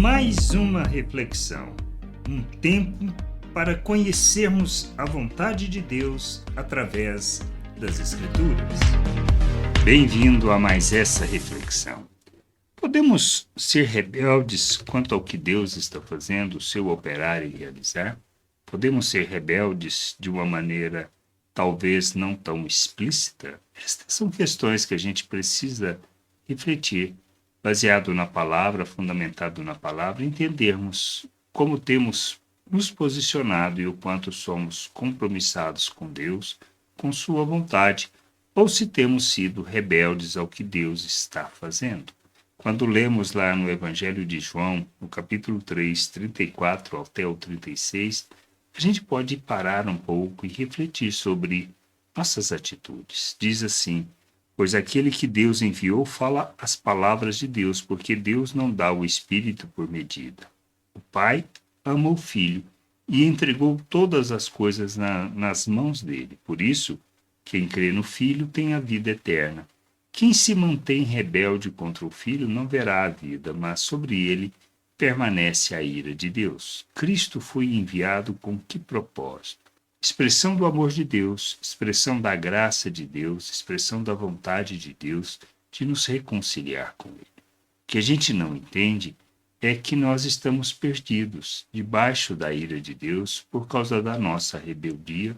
mais uma reflexão, um tempo para conhecermos a vontade de Deus através das Escrituras. Bem-vindo a mais essa reflexão. Podemos ser rebeldes quanto ao que Deus está fazendo, o seu operar e realizar? Podemos ser rebeldes de uma maneira talvez não tão explícita? Estas são questões que a gente precisa refletir, baseado na palavra, fundamentado na palavra, entendermos como temos nos posicionado e o quanto somos compromissados com Deus, com sua vontade, ou se temos sido rebeldes ao que Deus está fazendo. Quando lemos lá no Evangelho de João, no capítulo 3, 34 até o 36, a gente pode parar um pouco e refletir sobre nossas atitudes. Diz assim: pois aquele que Deus enviou fala as palavras de Deus, porque Deus não dá o Espírito por medida. O Pai ama o Filho e entregou todas as coisas nas mãos dele. Por isso, quem crê no Filho tem a vida eterna. Quem se mantém rebelde contra o Filho não verá a vida, mas sobre ele permanece a ira de Deus. Cristo foi enviado com que propósito? Expressão do amor de Deus, expressão da graça de Deus, expressão da vontade de Deus de nos reconciliar com Ele. O que a gente não entende é que nós estamos perdidos debaixo da ira de Deus por causa da nossa rebeldia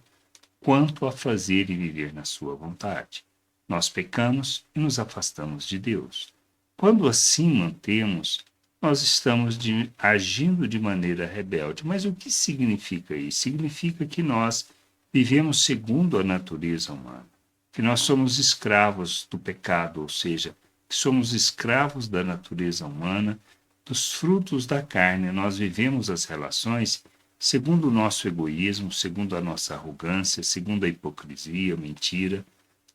quanto a fazer e viver na sua vontade. Nós pecamos e nos afastamos de Deus. Quando assim mantemos, nós estamos agindo de maneira rebelde. Mas o que significa isso? Significa que nós vivemos segundo a natureza humana, que nós somos escravos do pecado, ou seja, que somos escravos da natureza humana, dos frutos da carne. Nós vivemos as relações segundo o nosso egoísmo, segundo a nossa arrogância, segundo a hipocrisia, mentira.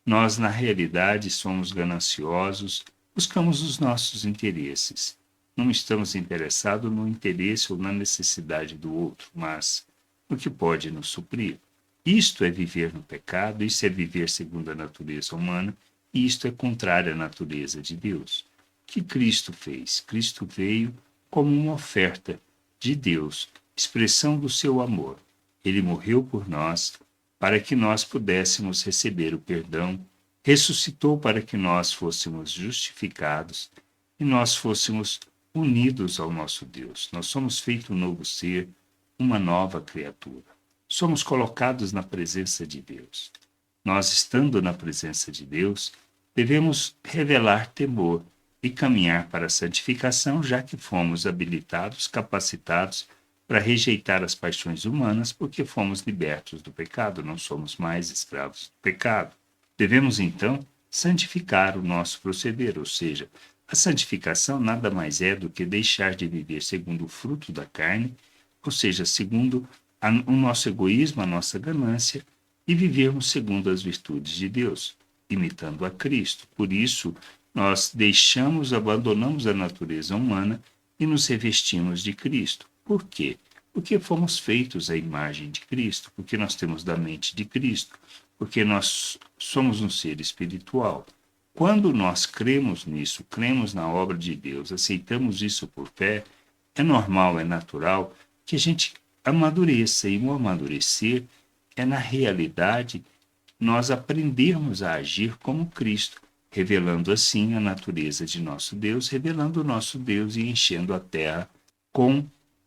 Nós, na realidade, somos gananciosos, buscamos os nossos interesses. Não estamos interessados no interesse ou na necessidade do outro, mas no que pode nos suprir. Isto é viver no pecado, isso é viver segundo a natureza humana, e isto é contrário à natureza de Deus. O que Cristo fez? Cristo veio como uma oferta de Deus, expressão do seu amor. Ele morreu por nós, para que nós pudéssemos receber o perdão, ressuscitou para que nós fôssemos justificados e nós fôssemos unidos ao nosso Deus. Nós somos feito um novo ser, uma nova criatura. Somos colocados na presença de Deus. Nós, estando na presença de Deus, devemos revelar temor e caminhar para a santificação, já que fomos habilitados, capacitados para rejeitar as paixões humanas, porque fomos libertos do pecado, não somos mais escravos do pecado. Devemos, então, santificar o nosso proceder, ou seja, a santificação nada mais é do que deixar de viver segundo o fruto da carne, ou seja, segundo o nosso egoísmo, a nossa ganância, e vivermos segundo as virtudes de Deus, imitando a Cristo. Por isso, nós abandonamos a natureza humana e nos revestimos de Cristo. Por quê? Porque fomos feitos à imagem de Cristo, porque nós temos da mente de Cristo, porque nós somos um ser espiritual. Quando nós cremos nisso, cremos na obra de Deus, aceitamos isso por fé, é normal, é natural que a gente amadureça. E o amadurecer é, na realidade, nós aprendermos a agir como Cristo, revelando assim a natureza de nosso Deus, revelando o nosso Deus e enchendo a terra com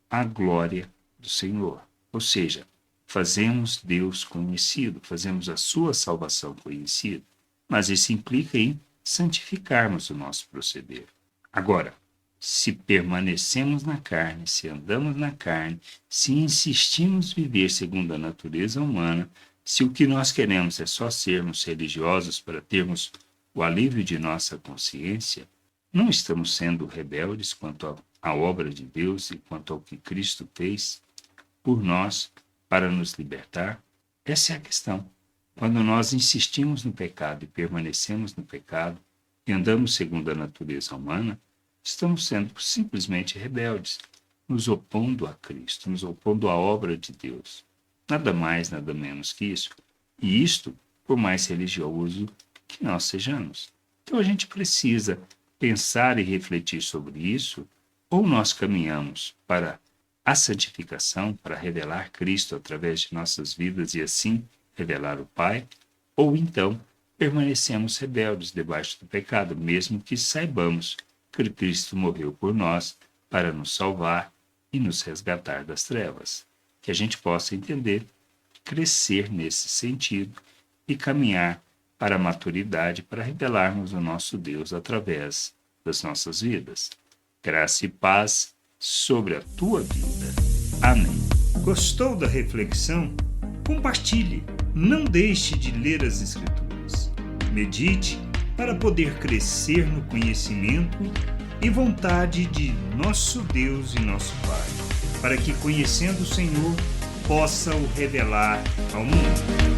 a glória do Senhor. Ou seja, fazemos Deus conhecido, fazemos a sua salvação conhecida. Mas isso implica em santificarmos o nosso proceder. Agora, se permanecemos na carne, se andamos na carne, se insistimos em viver segundo a natureza humana, se o que nós queremos é só sermos religiosos para termos o alívio de nossa consciência, não estamos sendo rebeldes quanto à obra de Deus e quanto ao que Cristo fez por nós para nos libertar? Essa é a questão. Quando nós insistimos no pecado e permanecemos no pecado e andamos segundo a natureza humana, estamos sendo simplesmente rebeldes, nos opondo a Cristo, nos opondo à obra de Deus. Nada mais, nada menos que isso. E isto, por mais religioso que nós sejamos. Então a gente precisa pensar e refletir sobre isso Ou nós caminhamos para a santificação, para revelar Cristo através de nossas vidas e assim revelar o Pai, ou então permanecemos rebeldes debaixo do pecado, mesmo que saibamos que Cristo morreu por nós para nos salvar e nos resgatar das trevas. Que a gente possa entender, crescer nesse sentido e caminhar para a maturidade para revelarmos o nosso Deus através das nossas vidas. Graça e paz sobre a tua vida. Amém. Gostou da reflexão? Compartilhe. Não deixe de ler as Escrituras. Medite para poder crescer no conhecimento e vontade de nosso Deus e nosso Pai, para que, conhecendo o Senhor, possa o revelar ao mundo.